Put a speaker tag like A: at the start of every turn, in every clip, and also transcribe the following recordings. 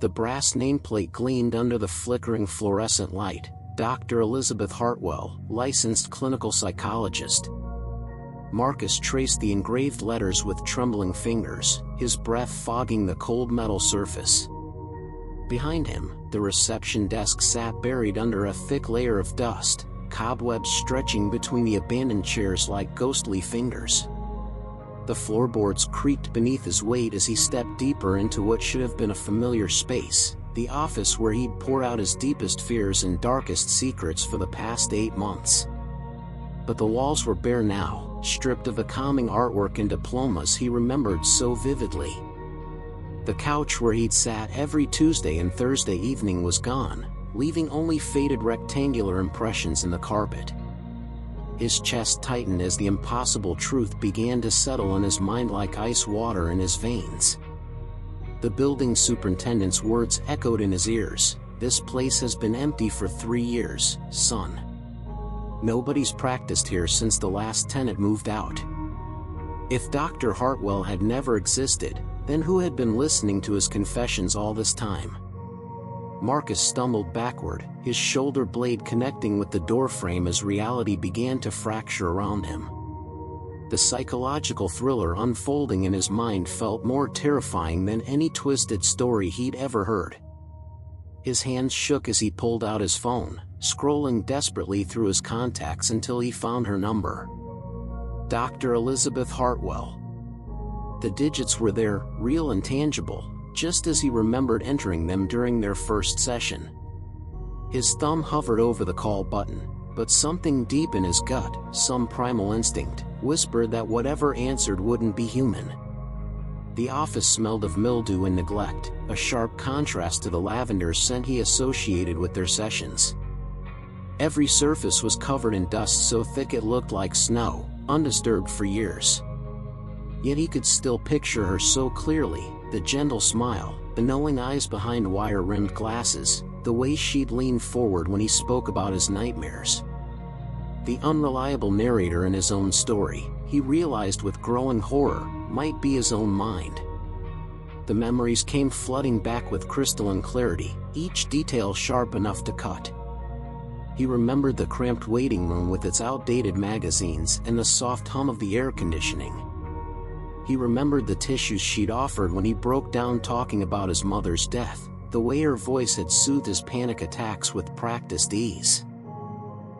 A: The brass nameplate gleamed under the flickering fluorescent light. Dr. Elizabeth Hartwell, licensed clinical psychologist. Marcus traced the engraved letters with trembling fingers, his breath fogging the cold metal surface. Behind him, the reception desk sat buried under a thick layer of dust, cobwebs stretching between the abandoned chairs like ghostly fingers. The floorboards creaked beneath his weight as he stepped deeper into what should have been a familiar space, the office where he'd poured out his deepest fears and darkest secrets for the past 8 months. But the walls were bare now, stripped of the calming artwork and diplomas he remembered so vividly. The couch where he'd sat every Tuesday and Thursday evening was gone, leaving only faded rectangular impressions in the carpet. His chest tightened as the impossible truth began to settle in his mind like ice water in his veins. The building superintendent's words echoed in his ears. "This place has been empty for 3 years, son. Nobody's practiced here since the last tenant moved out." If Dr. Hartwell had never existed, then who had been listening to his confessions all this time? Marcus stumbled backward, his shoulder blade connecting with the doorframe as reality began to fracture around him. The psychological thriller unfolding in his mind felt more terrifying than any twisted story he'd ever heard. His hands shook as he pulled out his phone, scrolling desperately through his contacts until he found her number. Dr. Elizabeth Hartwell. The digits were there, real and tangible, just as he remembered entering them during their first session. His thumb hovered over the call button, but something deep in his gut, some primal instinct, whispered that whatever answered wouldn't be human. The office smelled of mildew and neglect, a sharp contrast to the lavender scent he associated with their sessions. Every surface was covered in dust so thick it looked like snow, undisturbed for years. Yet he could still picture her so clearly, the gentle smile, the knowing eyes behind wire-rimmed glasses, the way she'd lean forward when he spoke about his nightmares. The unreliable narrator in his own story, he realized with growing horror, might be his own mind. The memories came flooding back with crystalline clarity, each detail sharp enough to cut. He remembered the cramped waiting room with its outdated magazines and the soft hum of the air conditioning. He remembered the tissues she'd offered when he broke down talking about his mother's death, the way her voice had soothed his panic attacks with practiced ease.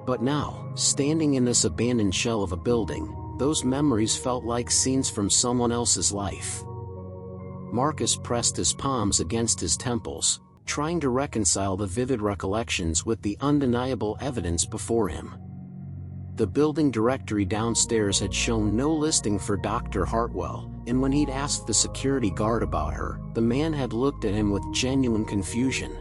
A: But now, standing in this abandoned shell of a building, those memories felt like scenes from someone else's life. Marcus pressed his palms against his temples, trying to reconcile the vivid recollections with the undeniable evidence before him. The building directory downstairs had shown no listing for Dr. Hartwell, and when he'd asked the security guard about her, the man had looked at him with genuine confusion.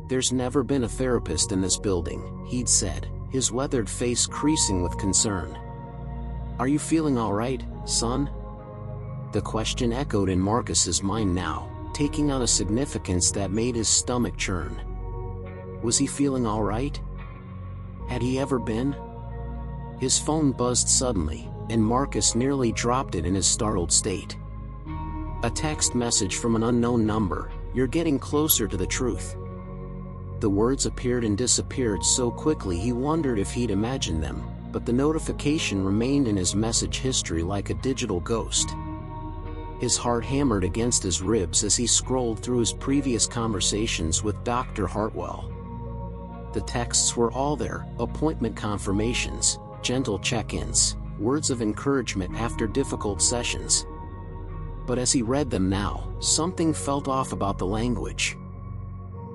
A: "There's never been a therapist in this building," he'd said, his weathered face creasing with concern. "Are you feeling all right, son?" The question echoed in Marcus's mind now, taking on a significance that made his stomach churn. Was he feeling all right? Had he ever been? His phone buzzed suddenly, and Marcus nearly dropped it in his startled state. A text message from an unknown number. "You're getting closer to the truth." The words appeared and disappeared so quickly he wondered if he'd imagined them, but the notification remained in his message history like a digital ghost. His heart hammered against his ribs as he scrolled through his previous conversations with Dr. Hartwell. The texts were all there, appointment confirmations, gentle check-ins, words of encouragement after difficult sessions. But as he read them now, something felt off about the language.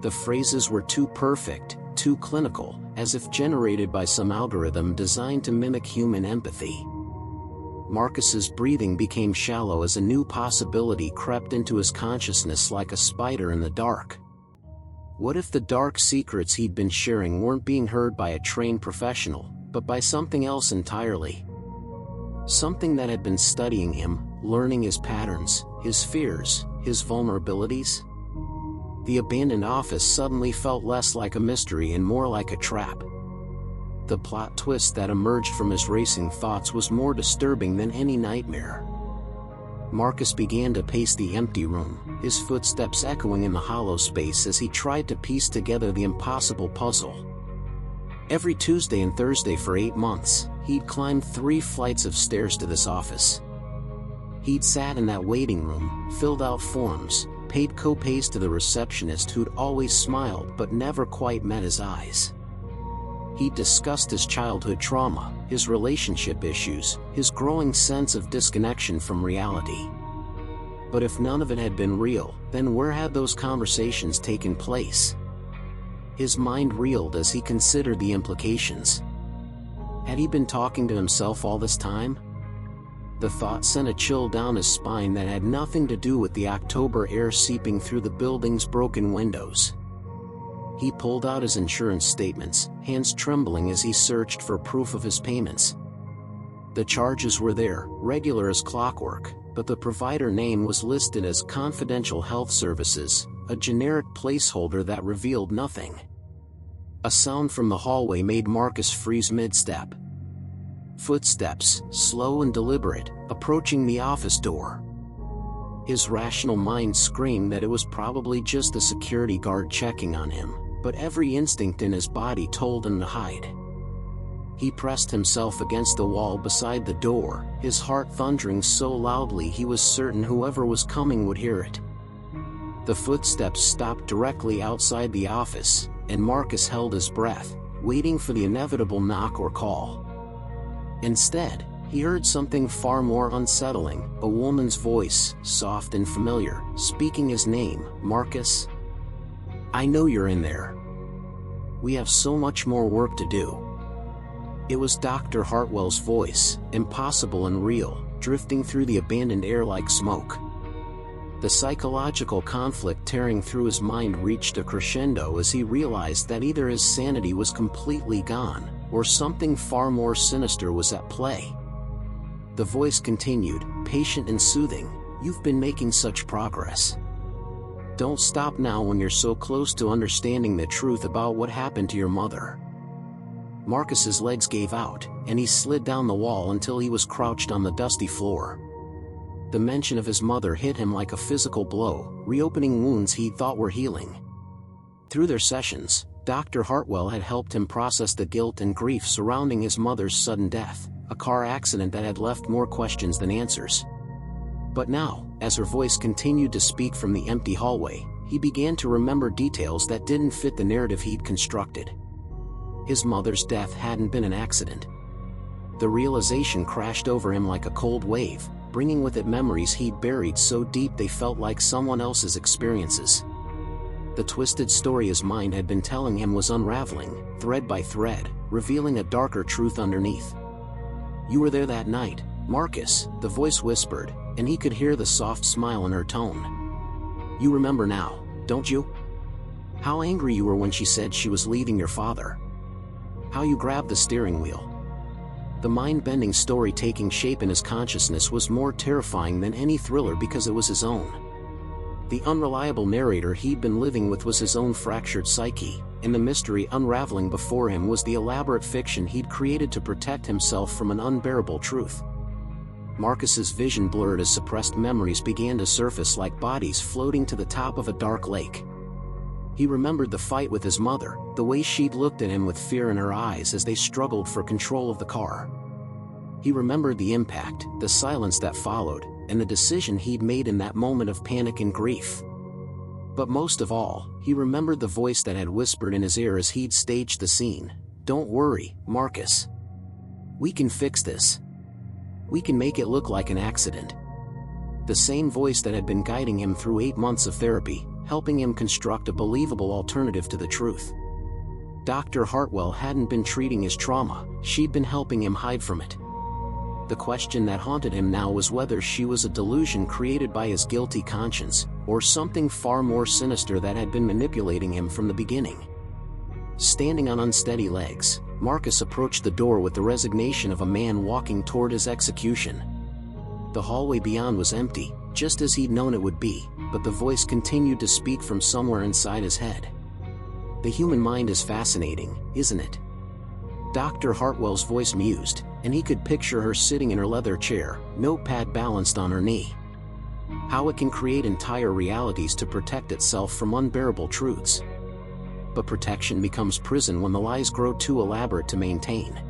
A: The phrases were too perfect, too clinical, as if generated by some algorithm designed to mimic human empathy. Marcus's breathing became shallow as a new possibility crept into his consciousness like a spider in the dark. What if the dark secrets he'd been sharing weren't being heard by a trained professional, but by something else entirely? Something that had been studying him, learning his patterns, his fears, his vulnerabilities? The abandoned office suddenly felt less like a mystery and more like a trap. The plot twist that emerged from his racing thoughts was more disturbing than any nightmare. Marcus began to pace the empty room, his footsteps echoing in the hollow space as he tried to piece together the impossible puzzle. Every Tuesday and Thursday for 8 months, he'd climbed 3 flights of stairs to this office. He'd sat in that waiting room, filled out forms, paid co-pays to the receptionist who'd always smiled but never quite met his eyes. He'd discussed his childhood trauma, his relationship issues, his growing sense of disconnection from reality. But if none of it had been real, then where had those conversations taken place? His mind reeled as he considered the implications. Had he been talking to himself all this time? The thought sent a chill down his spine that had nothing to do with the October air seeping through the building's broken windows. He pulled out his insurance statements, hands trembling as he searched for proof of his payments. The charges were there, regular as clockwork, but the provider name was listed as Confidential Health Services, a generic placeholder that revealed nothing. A sound from the hallway made Marcus freeze mid-step. Footsteps, slow and deliberate, approaching the office door. His rational mind screamed that it was probably just the security guard checking on him, but every instinct in his body told him to hide. He pressed himself against the wall beside the door, his heart thundering so loudly he was certain whoever was coming would hear it. The footsteps stopped directly outside the office, and Marcus held his breath, waiting for the inevitable knock or call. Instead, he heard something far more unsettling, a woman's voice, soft and familiar, speaking his name, "Marcus? I know you're in there. We have so much more work to do." It was Dr. Hartwell's voice, impossible and real, drifting through the abandoned air like smoke. The psychological conflict tearing through his mind reached a crescendo as he realized that either his sanity was completely gone, or something far more sinister was at play. The voice continued, patient and soothing, "You've been making such progress. Don't stop now when you're so close to understanding the truth about what happened to your mother." Marcus's legs gave out, and he slid down the wall until he was crouched on the dusty floor. The mention of his mother hit him like a physical blow, reopening wounds he thought were healing. Through their sessions, Dr. Hartwell had helped him process the guilt and grief surrounding his mother's sudden death, a car accident that had left more questions than answers. But now, as her voice continued to speak from the empty hallway, he began to remember details that didn't fit the narrative he'd constructed. His mother's death hadn't been an accident. The realization crashed over him like a cold wave, bringing with it memories he'd buried so deep they felt like someone else's experiences. The twisted story his mind had been telling him was unraveling, thread by thread, revealing a darker truth underneath. "You were there that night, Marcus," the voice whispered, and he could hear the soft smile in her tone. "You remember now, don't you? How angry you were when she said she was leaving your father. How you grabbed the steering wheel." The mind-bending story taking shape in his consciousness was more terrifying than any thriller because it was his own. The unreliable narrator he'd been living with was his own fractured psyche, and the mystery unraveling before him was the elaborate fiction he'd created to protect himself from an unbearable truth. Marcus's vision blurred as suppressed memories began to surface like bodies floating to the top of a dark lake. He remembered the fight with his mother, the way she'd looked at him with fear in her eyes as they struggled for control of the car. He remembered the impact, the silence that followed, and the decision he'd made in that moment of panic and grief. But most of all, he remembered the voice that had whispered in his ear as he'd staged the scene, "Don't worry, Marcus. We can fix this. We can make it look like an accident." The same voice that had been guiding him through 8 months of therapy, helping him construct a believable alternative to the truth. Dr. Hartwell hadn't been treating his trauma, she'd been helping him hide from it. The question that haunted him now was whether she was a delusion created by his guilty conscience, or something far more sinister that had been manipulating him from the beginning. Standing on unsteady legs, Marcus approached the door with the resignation of a man walking toward his execution. The hallway beyond was empty, just as he'd known it would be, but the voice continued to speak from somewhere inside his head. "The human mind is fascinating, isn't it?" Dr. Hartwell's voice mused, and he could picture her sitting in her leather chair, notepad balanced on her knee. How it can create entire realities to protect itself from unbearable truths. But protection becomes prison when the lies grow too elaborate to maintain.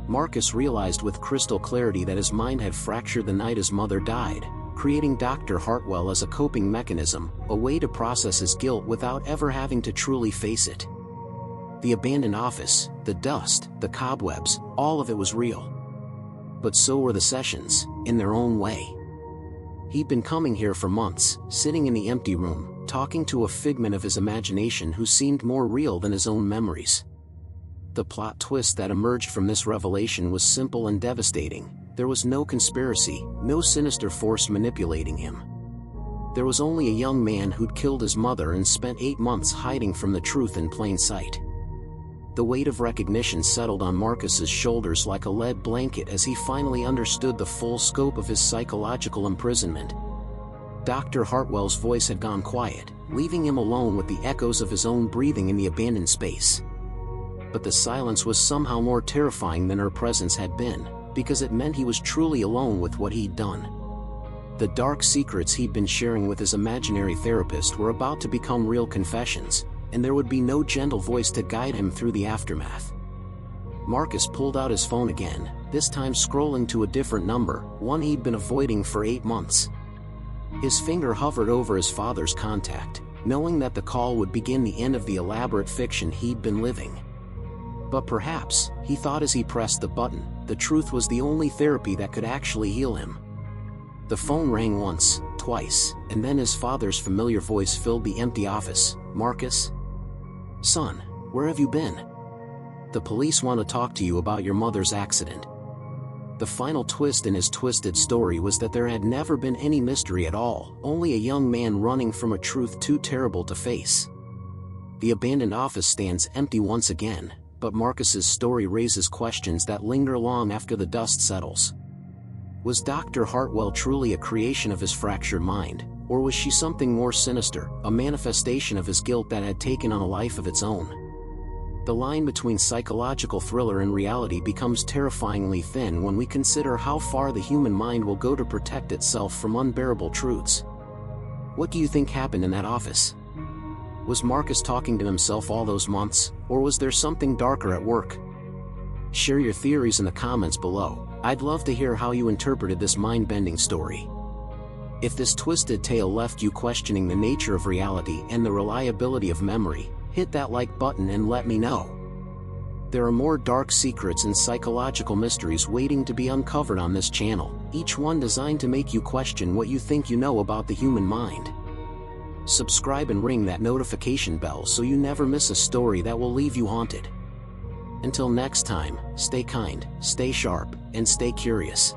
A: Marcus realized with crystal clarity that his mind had fractured the night his mother died, creating Dr. Hartwell as a coping mechanism, a way to process his guilt without ever having to truly face it. The abandoned office, the dust, the cobwebs, all of it was real. But so were the sessions, in their own way. He'd been coming here for months, sitting in the empty room, talking to a figment of his imagination who seemed more real than his own memories. The plot twist that emerged from this revelation was simple and devastating. There was no conspiracy, no sinister force manipulating him. There was only a young man who'd killed his mother and spent 8 months hiding from the truth in plain sight. The weight of recognition settled on Marcus's shoulders like a lead blanket as he finally understood the full scope of his psychological imprisonment. Dr. Hartwell's voice had gone quiet, leaving him alone with the echoes of his own breathing in the abandoned space. But the silence was somehow more terrifying than her presence had been, because it meant he was truly alone with what he'd done. The dark secrets he'd been sharing with his imaginary therapist were about to become real confessions, and there would be no gentle voice to guide him through the aftermath. Marcus pulled out his phone again, this time scrolling to a different number, one he'd been avoiding for 8 months. His finger hovered over his father's contact, knowing that the call would begin the end of the elaborate fiction he'd been living. But perhaps, he thought as he pressed the button, the truth was the only therapy that could actually heal him. The phone rang once, twice, and then his father's familiar voice filled the empty office. "Marcus? Son, where have you been? The police want to talk to you about your mother's accident." The final twist in his twisted story was that there had never been any mystery at all, only a young man running from a truth too terrible to face. The abandoned office stands empty once again, but Marcus's story raises questions that linger long after the dust settles. Was Dr. Hartwell truly a creation of his fractured mind, or was she something more sinister, a manifestation of his guilt that had taken on a life of its own? The line between psychological thriller and reality becomes terrifyingly thin when we consider how far the human mind will go to protect itself from unbearable truths. What do you think happened in that office? Was Marcus talking to himself all those months, or was there something darker at work? Share your theories in the comments below. I'd love to hear how you interpreted this mind-bending story. If this twisted tale left you questioning the nature of reality and the reliability of memory, hit that like button and let me know. There are more dark secrets and psychological mysteries waiting to be uncovered on this channel, each one designed to make you question what you think you know about the human mind. Subscribe and ring that notification bell so you never miss a story that will leave you haunted. Until next time, stay kind, stay sharp, and stay curious.